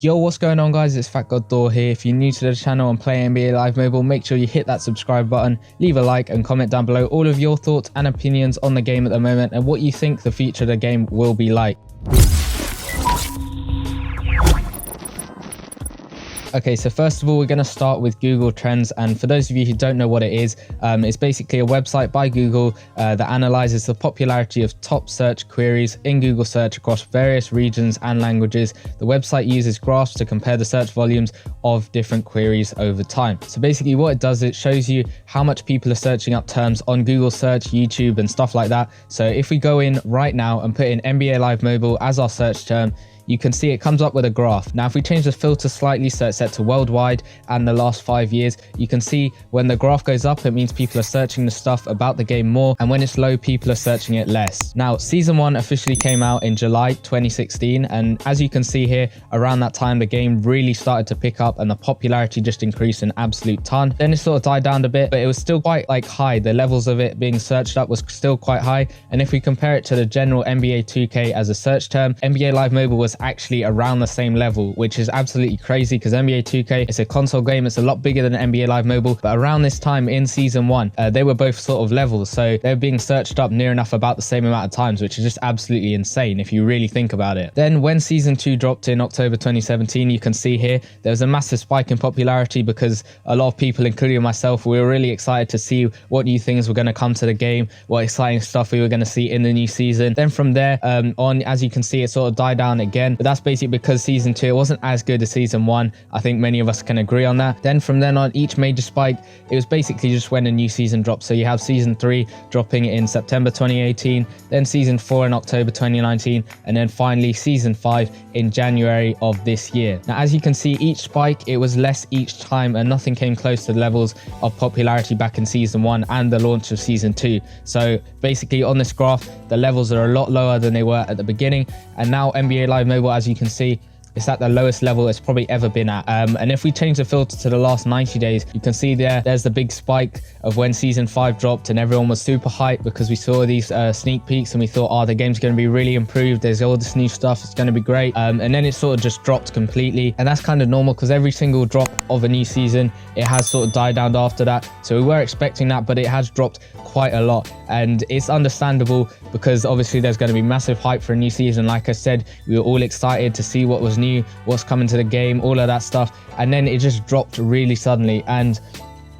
Yo, what's going on guys, it's Fat God Thor here. If you're new to the channel and play NBA Live Mobile, make sure you hit that subscribe button, leave a like and comment down below all of your thoughts and opinions on the game at the moment and what you think the future of the game will be like. Okay, so first of all, we're going to start with Google Trends, and for those of you who don't know what it is, it's basically a website by Google that analyzes the popularity of top search queries in Google search across various regions and languages. The website uses graphs to compare the search volumes of different queries over time. So basically what it does, it shows you how much people are searching up terms on Google search, YouTube and stuff like that. So if we go in right now and put in NBA Live Mobile as our search term, you can see it comes up with a graph. Now, if we change the filter slightly so it's set to worldwide and the last 5 years, you can see when the graph goes up, it means people are searching the stuff about the game more, and when it's low, people are searching it less. Now, season 1 officially came out in July 2016, and as you can see here, around that time, the game really started to pick up and the popularity just increased an absolute ton. Then it sort of died down a bit, but it was still quite high. The levels of it being searched up was still quite high. And if we compare it to the general NBA 2K as a search term, NBA Live Mobile was actually around the same level, which is absolutely crazy because NBA 2K is a console game. It's a lot bigger than NBA Live Mobile, but around this time in season 1, they were both sort of levels, so they're being searched up near enough about the same amount of times, which is just absolutely insane if you really think about it. Then when season 2 dropped in October 2017, you can see here there was a massive spike in popularity because a lot of people, including myself, we were really excited to see what new things were going to come to the game, what exciting stuff we were going to see in the new season. Then from there on, as you can see, it sort of died down again, but that's basically because season 2 wasn't as good as season 1. I think many of us can agree on that. Then from then on, each major spike, it was basically just when a new season dropped. So you have season 3 dropping in September 2018, then season 4 in October 2019, and then finally season 5 in January of this year. Now, as you can see, each spike, it was less each time and nothing came close to the levels of popularity back in season 1 and the launch of season 2. So basically on this graph, the levels are a lot lower than they were at the beginning, and now NBA Live Mobile, as you can see, it's at the lowest level it's probably ever been at. And if we change the filter to the last 90 days, you can see there's the big spike of when season 5 dropped and everyone was super hyped because we saw these sneak peeks and we thought, oh, the game's going to be really improved, there's all this new stuff, it's going to be great. And then it sort of just dropped completely, and that's kind of normal because every single drop of a new season, it has sort of died down after that. So we were expecting that, but it has dropped quite a lot, and it's understandable because obviously there's going to be massive hype for a new season. Like I said, we were all excited to see what was new, what's coming to the game, all of that stuff, and then it just dropped really suddenly, and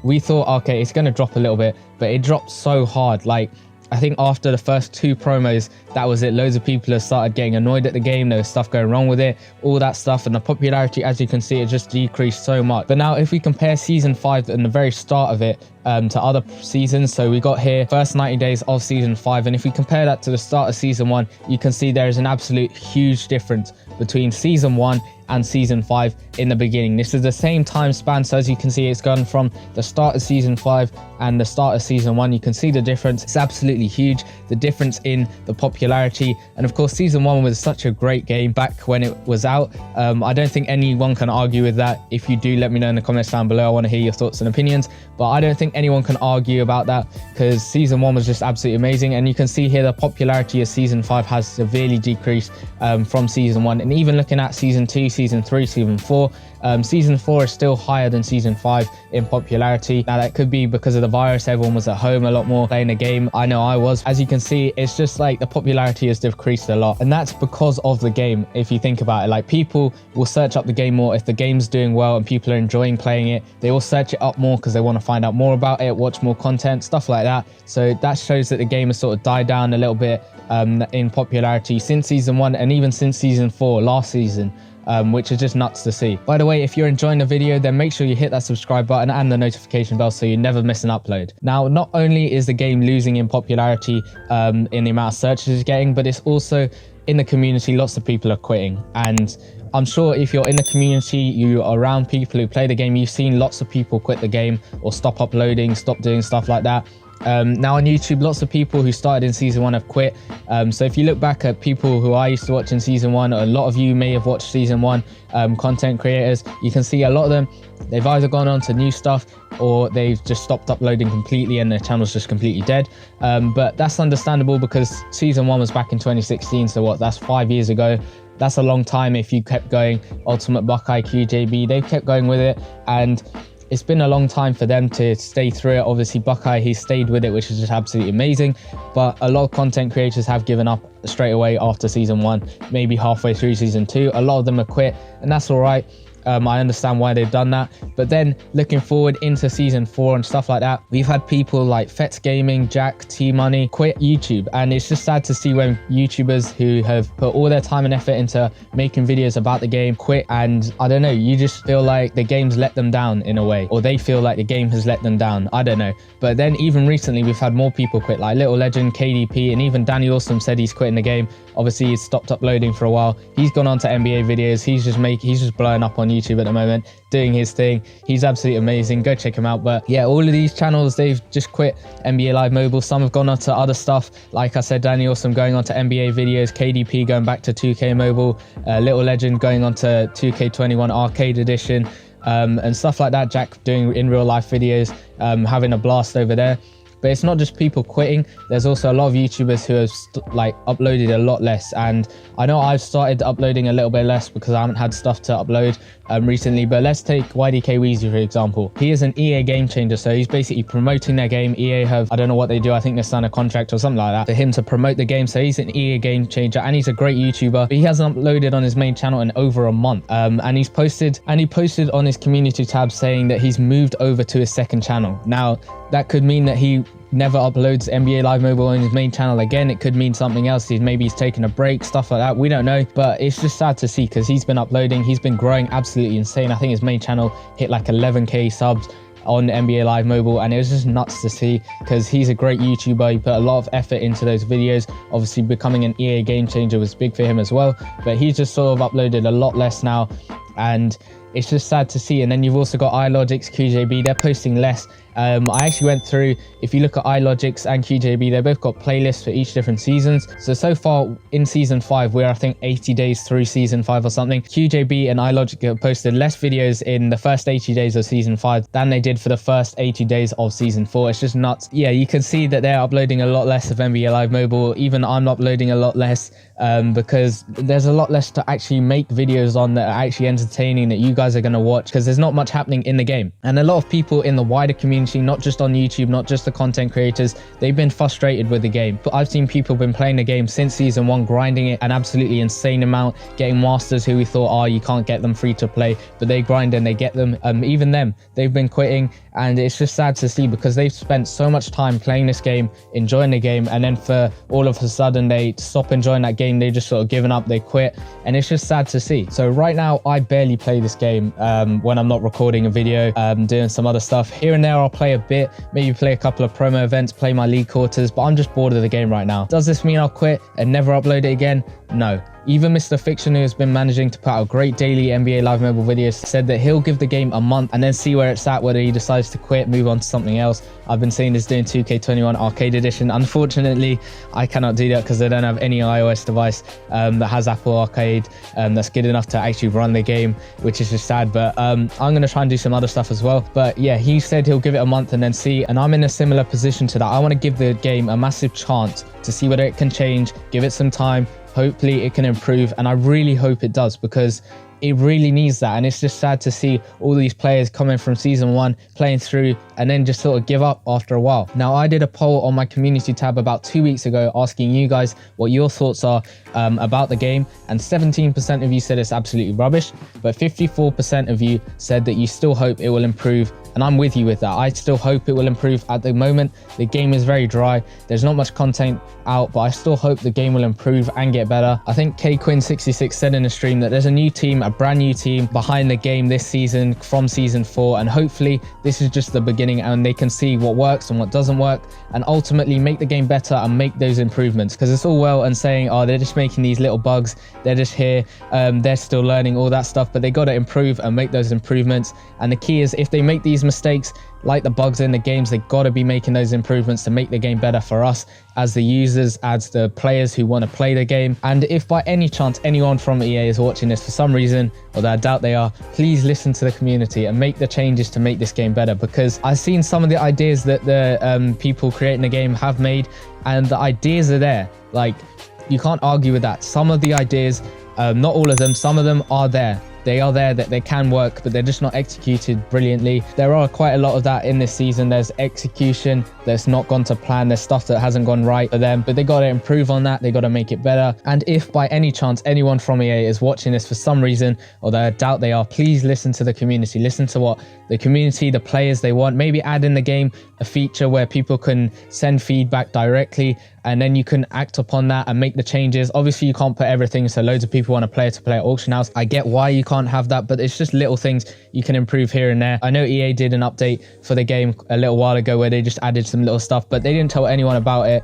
we thought, okay, it's going to drop a little bit, but it dropped so hard. Like, I think after the first 2 promos, that was it. Loads of people have started getting annoyed at the game. There was stuff going wrong with it, all that stuff, and the popularity, as you can see, it just decreased so much. But now if we compare season 5 and the very start of it to other seasons, so we got here first 90 days of season 5, and if we compare that to the start of season 1, you can see there is an absolute huge difference between season 1 and season 5 in the beginning. This is the same time span, so as you can see, it's gone from the start of season 5 and the start of season 1. You can see the difference. It's absolutely huge, the difference in the popularity. And of course, season 1 was such a great game back when it was out. I don't think anyone can argue with that. If you do, let me know in the comments down below. I want to hear your thoughts and opinions, but I don't think anyone can argue about that because season 1 was just absolutely amazing. And you can see here the popularity of season 5 has severely decreased from season 1. And even looking at season 2, season 3, season 4, season 4 is still higher than season 5 in popularity. Now, that could be because of the virus. Everyone was at home a lot more playing the game. I know I was. As you can see, it's just like the popularity has decreased a lot, and that's because of the game. If you think about it, like, people will search up the game more if the game's doing well and people are enjoying playing it. They will search it up more because they want to find out more about it, watch more content, stuff like that. So that shows that the game has sort of died down a little bit in popularity since season 1 and even since season 4 last season. Which is just nuts to see. By the way, if you're enjoying the video, then make sure you hit that subscribe button and the notification bell so you never miss an upload. Now, not only is the game losing in popularity in the amount of searches it's getting, but it's also in the community, lots of people are quitting. And I'm sure if you're in the community, you are around people who play the game, you've seen lots of people quit the game or stop uploading, stop doing stuff like that. Now on YouTube, lots of people who started in season 1 have quit. So if you look back at people who I used to watch in season 1, a lot of you may have watched season 1 content creators, you can see a lot of them, they've either gone on to new stuff or they've just stopped uploading completely and their channel's just completely dead. But that's understandable because season 1 was back in 2016, so what, that's 5 years ago. that's a long time. If you kept going, Ultimate Buckeye, QJB, they've kept going with it, and it's been a long time for them to stay through it. Obviously Buckeye, he stayed with it, which is just absolutely amazing, but a lot of content creators have given up straight away after season 1, maybe halfway through season 2. A lot of them have quit, and that's all right. I understand why they've done that. But then looking forward into season 4 and stuff like that, we've had people like Fets Gaming, Jack, T-Money quit YouTube, and it's just sad to see when YouTubers who have put all their time and effort into making videos about the game quit. And I don't know, you just feel like the game's let them down in a way, or they feel like the game has let them down. I don't know. But then even recently we've had more people quit, like Little Legend, KDP, and even Danny Awesome said he's quitting the game. Obviously he's stopped uploading for a while. He's gone on to NBA videos. He's just blowing up on YouTube at the moment, doing his thing. He's absolutely amazing. Go check him out. But yeah, all of these channels, they've just quit NBA Live Mobile. Some have gone on to other stuff. Like I said, Danny Awesome going on to NBA videos, KDP going back to 2K Mobile, Little Legend going on to 2K21 Arcade Edition, and stuff like that. Jack doing in real life videos, having a blast over there. But it's not just people quitting. There's also a lot of YouTubers who have uploaded a lot less. And I know I've started uploading a little bit less because I haven't had stuff to upload recently. But let's take YDK Weezy, for example. He is an EA game changer. So he's basically promoting their game. EA have, I don't know what they do. I think they signed a contract or something like that for him to promote the game. So he's an EA game changer, and he's a great YouTuber. But he hasn't uploaded on his main channel in over a month. And he posted on his community tab saying that he's moved over to his second channel. Now, that could mean that he never uploads NBA Live Mobile on his main channel again. It could mean something else. Maybe he's taking a break, stuff like that. We don't know, but it's just sad to see because he's been uploading. He's been growing absolutely insane. I think his main channel hit like 11k subs on NBA Live Mobile, and it was just nuts to see because he's a great YouTuber. He put a lot of effort into those videos. Obviously becoming an EA game changer was big for him as well, but he's just sort of uploaded a lot less now, and it's just sad to see. And then you've also got iLogix, QJB, they're posting less. I actually went through, if you look at iLogix and QJB, they both got playlists for each different seasons. So far in season 5, we're I think 80 days through season 5 or something. QJB and iLogix have posted less videos in the first 80 days of season 5 than they did for the first 80 days of season 4. It's just nuts. Yeah, you can see that they're uploading a lot less of NBA Live Mobile. Even I'm uploading a lot less because there's a lot less to actually make videos on that are actually entertaining, that you guys are going to watch, because there's not much happening in the game. And a lot of people in the wider community, not just on YouTube, not just the content creators, they've been frustrated with the game. But I've seen people been playing the game since season 1, grinding it an absolutely insane amount, getting masters who we thought, oh, you can't get them free to play, but they grind and they get them. Even them, they've been quitting, and it's just sad to see because they've spent so much time playing this game, enjoying the game, and then for all of a sudden they stop enjoying that game. They just sort of given up, they quit, and it's just sad to see. So right now I barely play this game when I'm not recording a video, doing some other stuff. Here and there I'll play a bit, maybe play a couple of promo events, play my league quarters, but I'm just bored of the game right now. Does this mean I'll quit and never upload it again? No. Even Mr. Fiction, who has been managing to put out great daily NBA Live Mobile videos, said that he'll give the game a month and then see where it's at, whether he decides to quit, move on to something else. I've been seeing this doing 2K21 Arcade Edition. Unfortunately, I cannot do that because I don't have any iOS device that has Apple Arcade that's good enough to actually run the game, which is just sad. But I'm going to try and do some other stuff as well. But yeah, he said he'll give it a month and then see. And I'm in a similar position to that. I want to give the game a massive chance to see whether it can change, give it some time. Hopefully it can improve, and I really hope it does because it really needs that. And it's just sad to see all these players coming from season 1, playing through, and then just sort of give up after a while. Now, I did a poll on my community tab about 2 weeks ago asking you guys what your thoughts are about the game, and 17% of you said it's absolutely rubbish, but 54% of you said that you still hope it will improve. And I'm with you with that. I still hope it will improve. At the moment, the game is very dry. There's not much content out, but I still hope the game will improve and get better. I think KQuinn66 said in the stream that there's a new team, a brand new team behind the game this season from season 4. And hopefully this is just the beginning and they can see what works and what doesn't work and ultimately make the game better and make those improvements. Because it's all well and saying, oh, they're just making these little bugs. They're just here. They're still learning all that stuff, but they got to improve and make those improvements. And the key is if they make these mistakes like the bugs in the games, they got to be making those improvements to make the game better for us as the users, as the players who want to play the game. And if by any chance anyone from EA is watching this for some reason, although I doubt they are, please listen to the community and make the changes to make this game better, because I've seen some of the ideas that the people creating the game have made, and the ideas are there. Like, you can't argue with that. Some of the ideas Not all of them, some of them are there. They are there, that they can work, but they're just not executed brilliantly. There are quite a lot of that in this season. There's execution that's not gone to plan. There's stuff that hasn't gone right for them, but they got to improve on that. They got to make it better. And if by any chance anyone from EA is watching this for some reason, although I doubt they are, please listen to the community. Listen to what the community, the players, they want. Maybe add in the game a feature where people can send feedback directly, and then you can act upon that and make the changes. Obviously, you can't put everything, so loads of people want a player-to-player auction house. I get why you can't have that, but it's just little things you can improve here and there. I know EA did an update for the game a little while ago where they just added some little stuff, but they didn't tell anyone about it.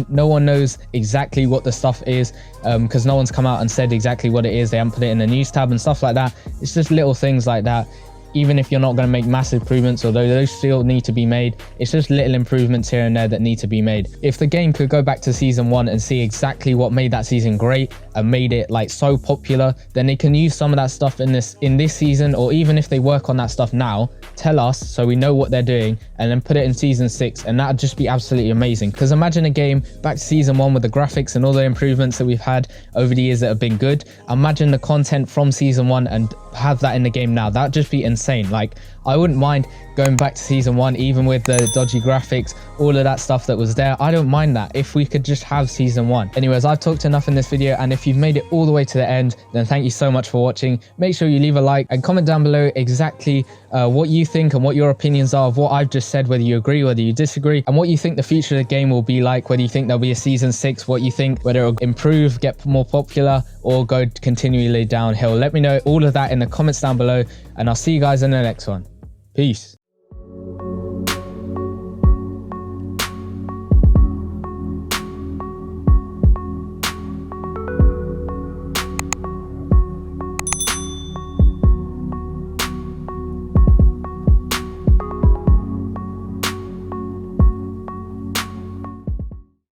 No one knows exactly what the stuff is because no one's come out and said exactly what it is. They haven't put it in the news tab and stuff like that. It's just little things like that. Even if you're not going to make massive improvements, although those still need to be made, it's just little improvements here and there that need to be made. If the game could go back to season 1 and see exactly what made that season great and made it like so popular, then they can use some of that stuff in this season, or even if they work on that stuff now, tell us so we know what they're doing, and then put it in season 6, and that'd just be absolutely amazing. Because imagine a game back to season 1 with the graphics and all the improvements that we've had over the years that have been good. Imagine the content from season 1 and have that in the game now. That'd just be insane. Like, I wouldn't mind going back to season 1, even with the dodgy graphics, all of that stuff that was there. I don't mind that if we could just have season 1. Anyways, I've talked enough in this video, and if you've made it all the way to the end, then thank you so much for watching. Make sure you leave a like and comment down below exactly what you think and what your opinions are of what I've just said, whether you agree, whether you disagree, and what you think the future of the game will be like, whether you think there'll be a season 6, what you think, whether it'll improve, get more popular, or go continually downhill. Let me know all of that in the comments down below, and I'll see you guys in the next one. Peace.